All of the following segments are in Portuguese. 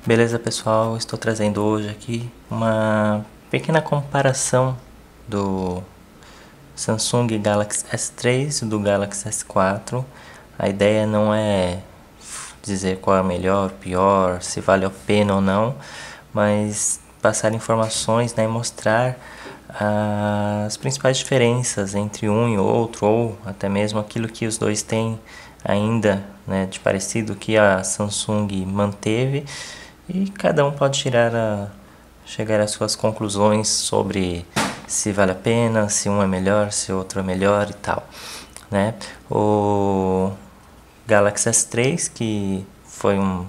Beleza, pessoal? Estou trazendo hoje aqui uma pequena comparação do Samsung Galaxy S3 e do Galaxy S4. A ideia não é dizer qual é melhor, pior, se vale a pena ou não, mas passar informações, né, e mostrar as principais diferenças entre um e outro, ou até mesmo aquilo que os dois têm ainda, né, de parecido que a Samsung manteve, e cada um pode chegar às suas conclusões sobre se vale a pena, se um é melhor, se o outro é melhor e tal, né? O Galaxy S3, que foi um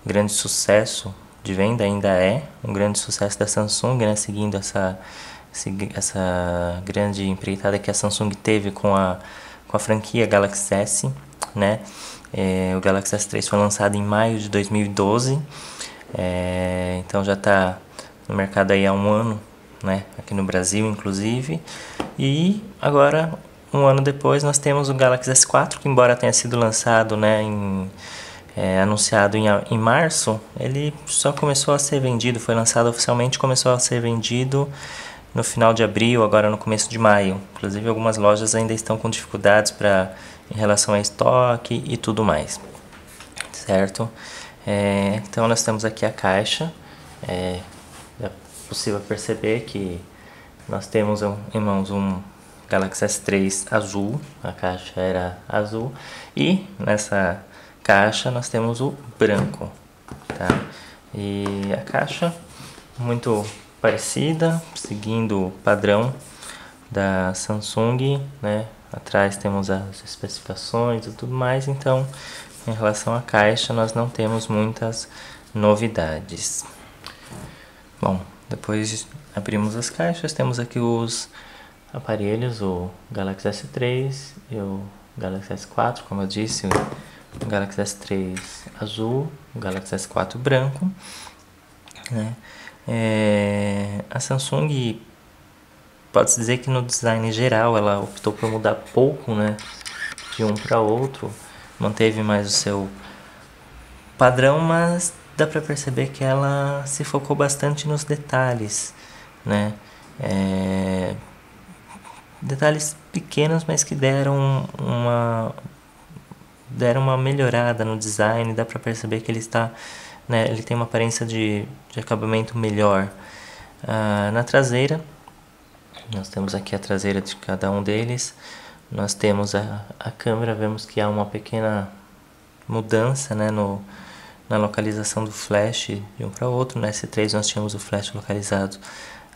grande sucesso de venda, ainda é um grande sucesso da Samsung, né? Seguindo essa grande empreitada que a Samsung teve com a franquia Galaxy S, né? O Galaxy S3 foi lançado em maio de 2012, então já está no mercado aí há um ano, né? Aqui no Brasil, inclusive. E agora, um ano depois, nós temos o Galaxy S4, que embora tenha sido lançado, né, anunciado em março, ele só começou a ser vendido, foi lançado oficialmente, começou a ser vendido no final de abril, agora no começo de maio. Inclusive algumas lojas ainda estão com dificuldades em relação a estoque e tudo mais, certo? Então nós temos aqui a caixa. É possível perceber que nós temos em mãos um Galaxy S3 azul, a caixa era azul, e nessa caixa nós temos o branco, tá? E a caixa muito parecida, seguindo o padrão da Samsung, né? Atrás temos as especificações e tudo mais, então em relação à caixa nós não temos muitas novidades. Bom, depois abrimos as caixas, temos aqui os aparelhos, o Galaxy S3 e o Galaxy S4, como eu disse, o Galaxy S3 azul, o Galaxy S4 branco, né? A Samsung, pode-se dizer que no design geral ela optou por mudar pouco, né, de um para outro, manteve mais o seu padrão, mas dá para perceber que ela se focou bastante nos detalhes, né? Detalhes pequenos, mas que deram uma melhorada no design. Dá para perceber que ele está, né, ele tem uma aparência de acabamento melhor. Na traseira, nós temos aqui a traseira de cada um deles. Nós temos a câmera, vemos que há uma pequena mudança, né, na localização do flash de um para outro. No S3 nós tínhamos o flash localizado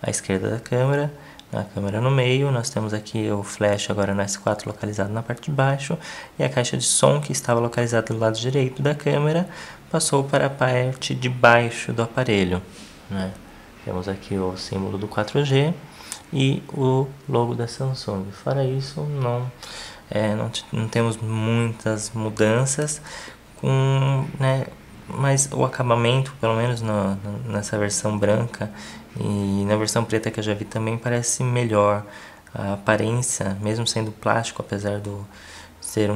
à esquerda da câmera, na câmera no meio. Nós temos aqui o flash agora no S4 localizado na parte de baixo, e a caixa de som, que estava localizada do lado direito da câmera, passou para a parte de baixo do aparelho, né? Temos aqui o símbolo do 4G e o logo da Samsung. Fora isso, não temos muitas mudanças, né, mas o acabamento, pelo menos nessa versão branca e na versão preta que eu já vi também, parece melhor. A aparência, mesmo sendo plástico, apesar de ser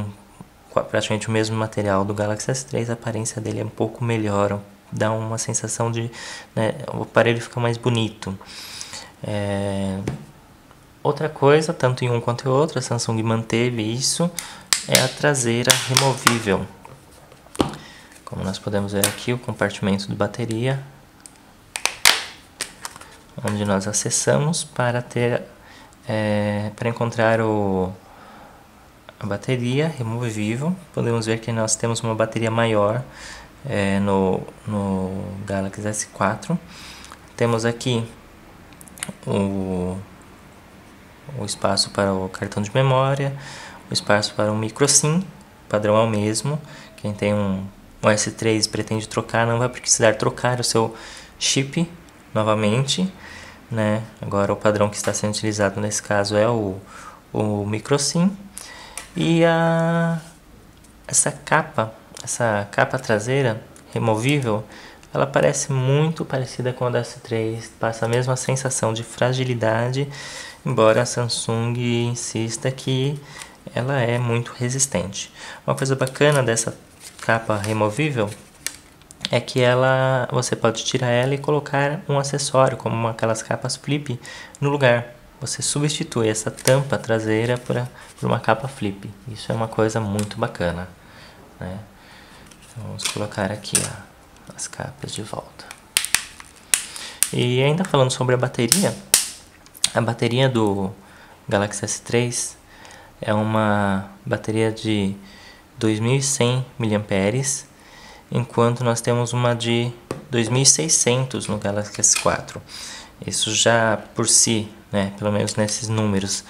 praticamente o mesmo material do Galaxy S3, a aparência dele é um pouco melhor, dá uma sensação de, né, o aparelho fica mais bonito. Outra coisa, tanto em um quanto em outro, a Samsung manteve isso, é a traseira removível. Como nós podemos ver aqui, o compartimento de bateria, onde nós acessamos para encontrar a bateria removível. Podemos ver que nós temos uma bateria maior no Galaxy S4. Temos aqui o espaço para o cartão de memória, o espaço para o microSIM, o padrão é o mesmo. Quem tem um S3 e pretende trocar, não vai precisar trocar o seu chip novamente, né? Agora o padrão que está sendo utilizado nesse caso é o microSIM. E essa capa traseira removível, ela parece muito parecida com a da S3, passa a mesma sensação de fragilidade, embora a Samsung insista que ela é muito resistente. Uma coisa bacana dessa capa removível é que você pode tirar ela e colocar um acessório, como aquelas capas flip, no lugar. Você substitui essa tampa traseira por uma capa flip. Isso é uma coisa muito bacana, né? Então, vamos colocar aqui as capas de volta. E ainda falando sobre a bateria do Galaxy S3 é uma bateria de 2100 mAh, enquanto nós temos uma de 2600 no Galaxy S4. Isso já por si, né, pelo menos nesses números,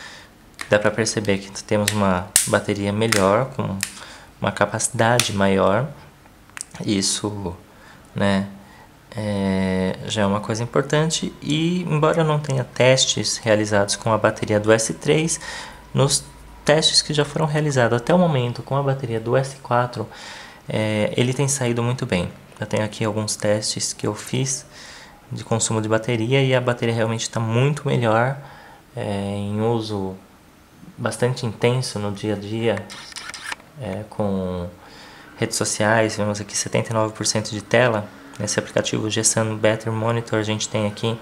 dá para perceber que temos uma bateria melhor, com uma capacidade maior. Isso, né, já é uma coisa importante. E embora eu não tenha testes realizados com a bateria do S3, nos testes que já foram realizados até o momento com a bateria do S4, ele tem saído muito bem. Eu tenho aqui alguns testes que eu fiz de consumo de bateria e a bateria realmente está muito melhor em uso bastante intenso no dia a dia, com redes sociais. Vemos aqui 79% de tela. Nesse aplicativo G-Sun Battery Monitor a gente tem aqui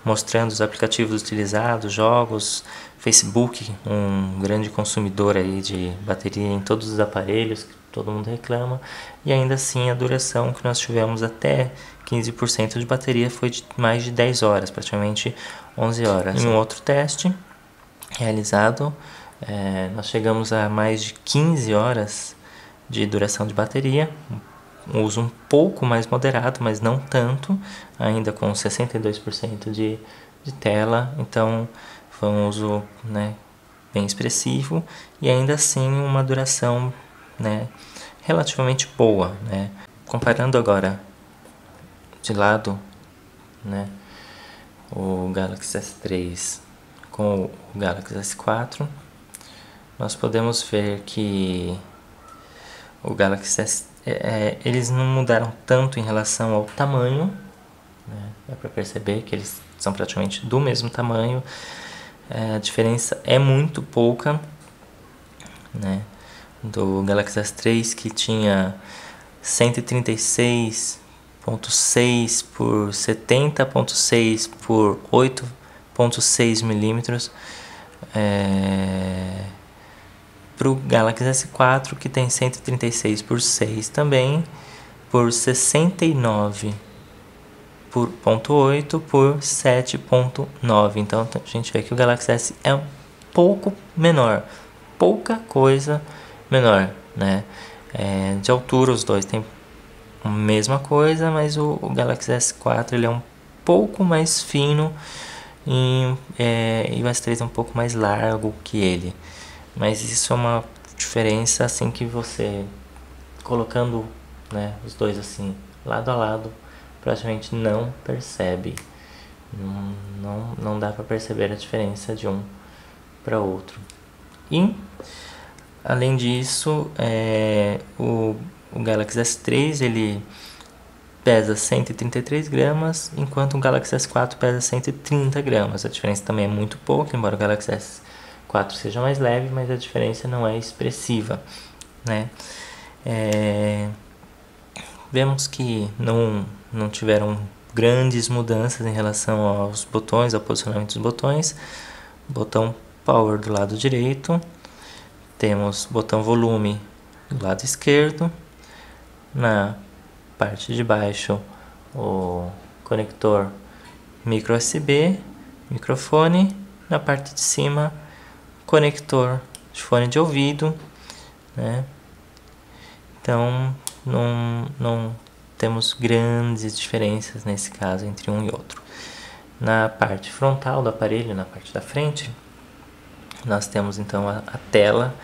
mostrando os aplicativos utilizados, jogos, Facebook, um grande consumidor aí de bateria em todos os aparelhos, que todo mundo reclama, e ainda assim a duração que nós tivemos até 15% de bateria foi de mais de 10 horas, praticamente 11 horas. Em um outro teste realizado, nós chegamos a mais de 15 horas de duração de bateria, um uso um pouco mais moderado, mas não tanto, ainda com 62% de tela, então foi um uso, né, bem expressivo e ainda assim uma duração, né, relativamente boa, né. Comparando agora de lado, né, o Galaxy S3 com o Galaxy S4, nós podemos ver que o Galaxy S, eles não mudaram tanto em relação ao tamanho, né? Dá para perceber que eles são praticamente do mesmo tamanho. A diferença é muito pouca, né? Do Galaxy S3, que tinha 136.6 por 70.6 por 8.6 milímetros, para o Galaxy S4, que tem 136 por 6 também, por 69 por 0.8 por 7.9. Então a gente vê que o Galaxy S é um pouco menor, pouca coisa menor, né? De altura os dois têm a mesma coisa, mas o Galaxy S4 ele é um pouco mais fino e o S3 é um pouco mais largo que ele. Mas isso é uma diferença assim que você colocando, né, os dois assim lado a lado praticamente não percebe. Não dá para perceber a diferença de um para outro. E além disso, o Galaxy S3 ele pesa 133 gramas, enquanto o Galaxy S4 pesa 130 gramas. A diferença também é muito pouca, embora o Galaxy S4 seja mais leve, mas a diferença não é expressiva, né? Vemos que não tiveram grandes mudanças em relação aos botões, ao posicionamento dos botões. Botão Power do lado direito, temos botão Volume do lado esquerdo, na parte de baixo o conector micro USB, microfone, na parte de cima conector de fone de ouvido, né? Então não temos grandes diferenças nesse caso entre um e outro. Na parte frontal do aparelho, na parte da frente, nós temos então a tela.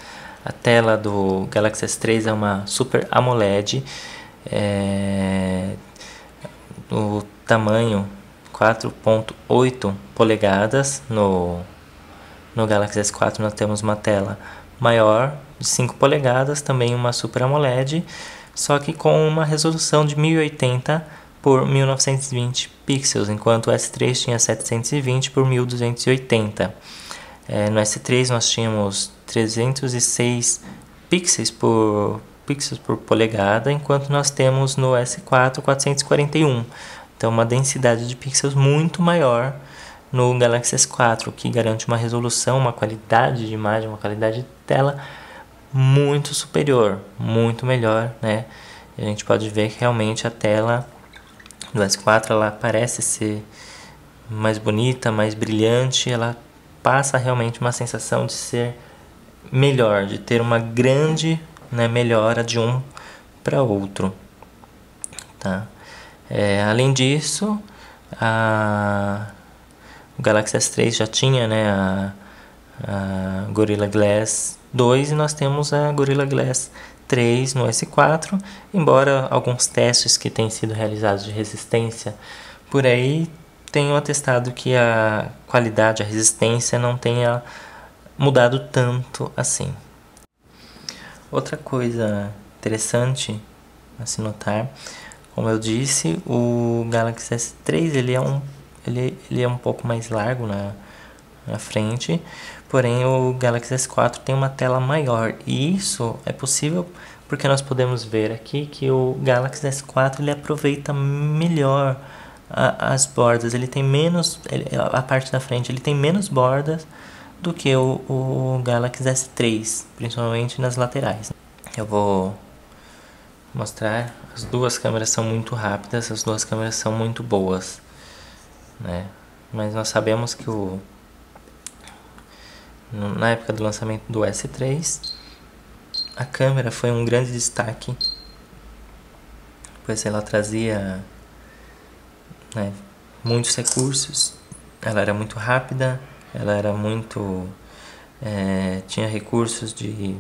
A tela do Galaxy S3 é uma Super AMOLED, o tamanho 4.8 polegadas. No Galaxy S4 nós temos uma tela maior de 5 polegadas, também uma Super AMOLED, só que com uma resolução de 1080 por 1920 pixels, enquanto o S3 tinha 720 por 1280. No S3 nós tínhamos 306 pixels por pixels por polegada, enquanto nós temos no S4 441. Então, uma densidade de pixels muito maior no Galaxy S4, o que garante uma resolução, uma qualidade de imagem, uma qualidade de tela muito superior, muito melhor, né? A gente pode ver que realmente a tela do S4 ela parece ser mais bonita, mais brilhante, ela passa realmente uma sensação de ser melhor, de ter uma grande, né, melhora de um para outro, tá? Além disso, o Galaxy S3 já tinha, né, a Gorilla Glass 2 e nós temos a Gorilla Glass 3 no S4, embora alguns testes que têm sido realizados de resistência por aí tenham atestado que a qualidade, a resistência não tenha mudado tanto assim. Outra coisa interessante a se notar, como eu disse, o Galaxy S3 ele é um pouco mais largo na frente, porém o Galaxy S4 tem uma tela maior, e isso é possível porque nós podemos ver aqui que o Galaxy S4 ele aproveita melhor as bordas, ele tem menos, a parte da frente ele tem menos bordas do que o Galaxy S3, principalmente nas laterais. Eu vou mostrar, as duas câmeras são muito rápidas, as duas câmeras são muito boas, né? Mas nós sabemos que na época do lançamento do S3, a câmera foi um grande destaque, pois ela trazia, né, muitos recursos, ela era muito rápida, ela era muito, tinha recursos de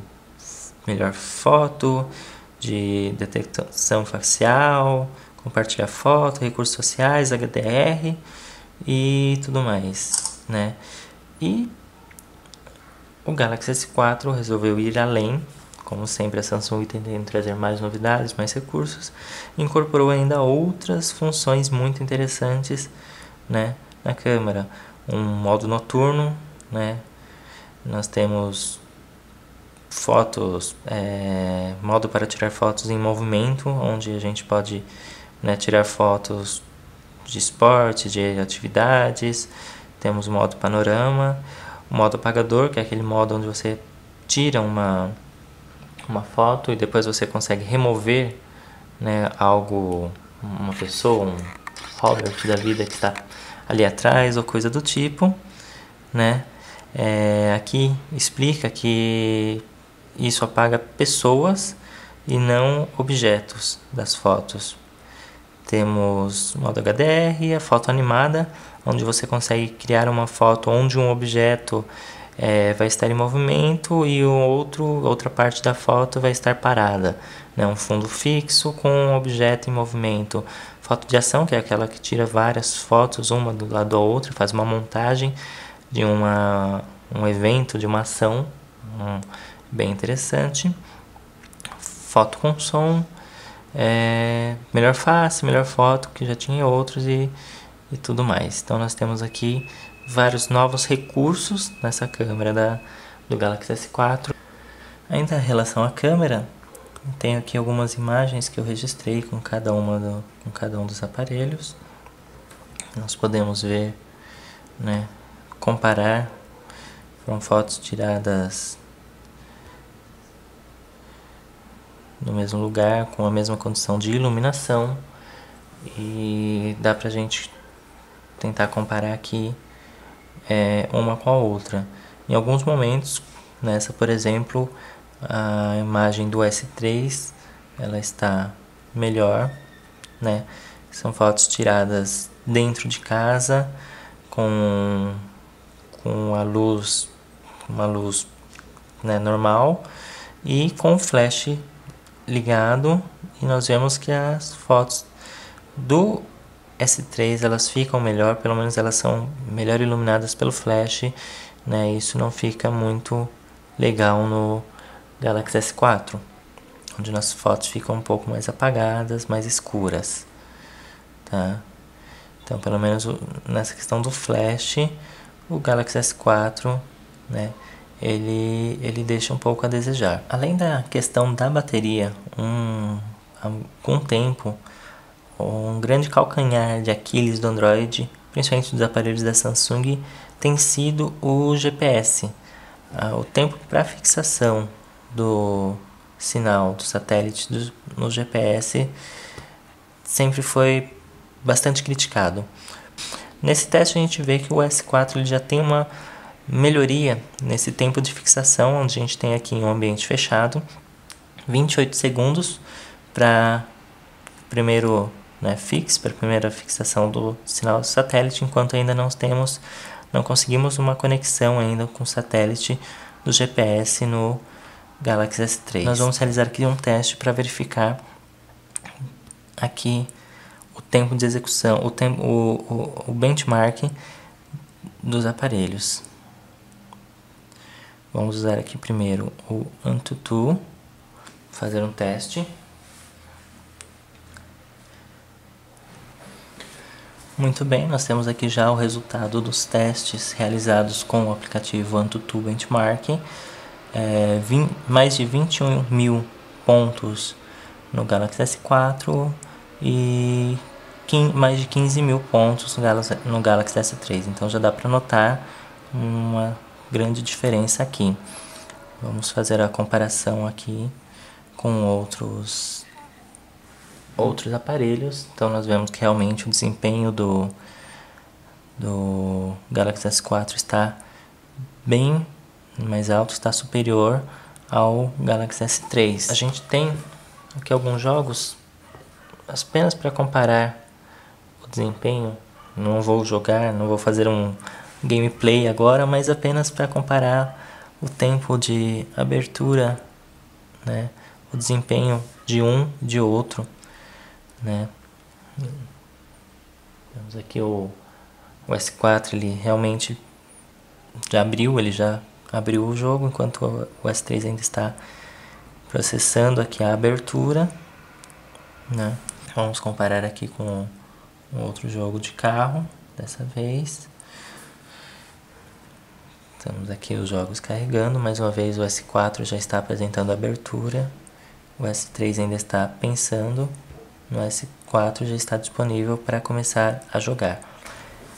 melhor foto, de detecção facial, compartilhar foto, recursos sociais, HDR e tudo mais, né? E o Galaxy S4 resolveu ir além, como sempre a Samsung tentando trazer mais novidades, mais recursos, incorporou ainda outras funções muito interessantes, né, na câmera. Um modo noturno, né? Nós temos fotos, modo para tirar fotos em movimento, onde a gente pode, né, tirar fotos de esporte, de atividades. Temos o modo panorama, o modo apagador, que é aquele modo onde você tira uma foto e depois você consegue remover, né, algo, uma pessoa, um Robert da vida que está ali atrás ou coisa do tipo, né? Aqui explica que isso apaga pessoas e não objetos das fotos. Temos o modo HDR, a foto animada, onde você consegue criar uma foto onde um objeto vai estar em movimento e outra parte da foto vai estar parada, né? Um fundo fixo com um objeto em movimento. Foto de ação, que é aquela que tira várias fotos, uma do lado da outra, faz uma montagem de um evento, de uma ação, bem interessante. Foto com som, melhor face, melhor foto, que já tinha outros e tudo mais. Então nós temos aqui vários novos recursos nessa câmera do Galaxy S4. Ainda em relação à câmera, tenho aqui algumas imagens que eu registrei com cada um dos aparelhos. Nós podemos ver, né, comparar, foram fotos tiradas no mesmo lugar, com a mesma condição de iluminação, e dá pra gente tentar comparar aqui uma com a outra. Em alguns momentos, nessa por exemplo, a imagem do S3 ela está melhor, né? São fotos tiradas dentro de casa com a luz, uma luz, né, normal, e com o flash ligado, e nós vemos que as fotos do S3 elas ficam melhor, pelo menos elas são melhor iluminadas pelo flash, né? Isso não fica muito legal no Galaxy S4, onde nossas fotos ficam um pouco mais apagadas, mais escuras, tá? Então, pelo menos nessa questão do flash, o Galaxy S4, né, ele deixa um pouco a desejar. Além da questão da bateria, com o tempo, um grande calcanhar de Aquiles do Android, principalmente dos aparelhos da Samsung, tem sido o GPS. O tempo para fixação do sinal do satélite no GPS sempre foi bastante criticado. Nesse teste a gente vê que o S4 ele já tem uma melhoria nesse tempo de fixação, onde a gente tem aqui em um ambiente fechado 28 segundos para primeiro para a primeira fixação do sinal do satélite, enquanto ainda não conseguimos uma conexão ainda com o satélite do GPS no Galaxy S3. Nós vamos realizar aqui um teste para verificar aqui o tempo de execução, o benchmark dos aparelhos. Vamos usar aqui primeiro o AnTuTu, fazer um teste. Muito bem, nós temos aqui já o resultado dos testes realizados com o aplicativo AnTuTu Benchmark. Mais de 21 mil pontos no Galaxy S4 e mais de 15 mil pontos no Galaxy S3. Então já dá para notar uma grande diferença aqui. Vamos fazer a comparação aqui com outros aparelhos. Então nós vemos que realmente o desempenho do Galaxy S4 está bem mais alto, está superior ao Galaxy S3. A gente tem aqui alguns jogos apenas para comparar o desempenho. Não vou jogar, não vou fazer um gameplay agora, mas apenas para comparar o tempo de abertura, né, o desempenho de um e de outro, né. Temos aqui o S4, ele realmente já abriu o jogo, enquanto o S3 ainda está processando aqui a abertura, né. Vamos comparar aqui com um outro jogo de carro, dessa vez. Temos aqui os jogos carregando, mais uma vez o S4 já está apresentando a abertura, o S3 ainda está pensando, no S4 já está disponível para começar a jogar.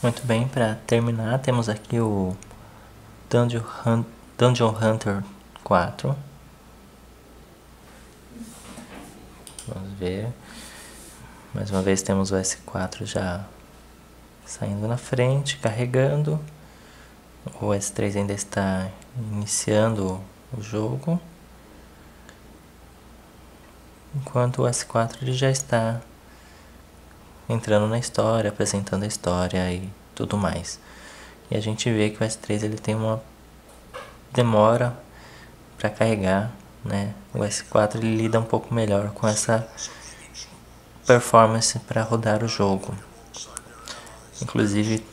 Muito bem, para terminar temos aqui o Dungeon Hunter 4. Vamos ver. Mais uma vez temos o S4 já saindo na frente, carregando. O S3 ainda está iniciando o jogo, enquanto o S4 ele já está entrando na história, apresentando a história e tudo mais. E a gente vê que o S3 ele tem uma demora para carregar, né? O S4 ele lida um pouco melhor com essa performance para rodar o jogo. Inclusive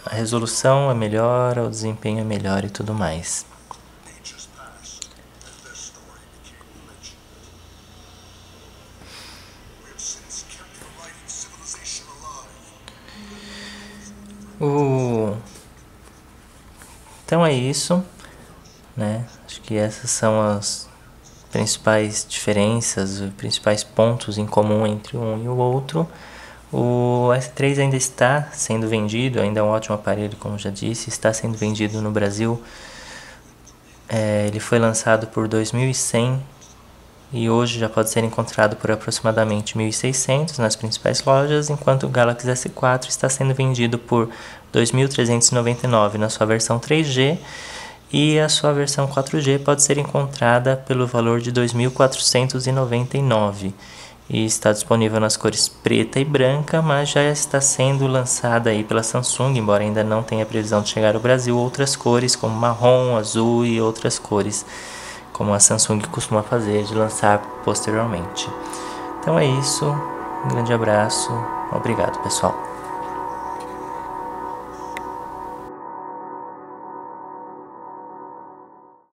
a resolução é melhor, o desempenho é melhor e tudo mais. Então é isso, né? Acho que essas são as principais diferenças, os principais pontos em comum entre um e o outro. O S3 ainda está sendo vendido, ainda é um ótimo aparelho, como já disse, está sendo vendido no Brasil. Ele foi lançado por 2.100 e hoje já pode ser encontrado por aproximadamente 1.600 nas principais lojas, enquanto o Galaxy S4 está sendo vendido por 2.399 na sua versão 3G e a sua versão 4G pode ser encontrada pelo valor de 2.499 e está disponível nas cores preta e branca, mas já está sendo lançada aí pela Samsung, embora ainda não tenha previsão de chegar ao Brasil, outras cores como marrom, azul e outras cores, como a Samsung costuma fazer, de lançar posteriormente. Então é isso, um grande abraço, obrigado pessoal.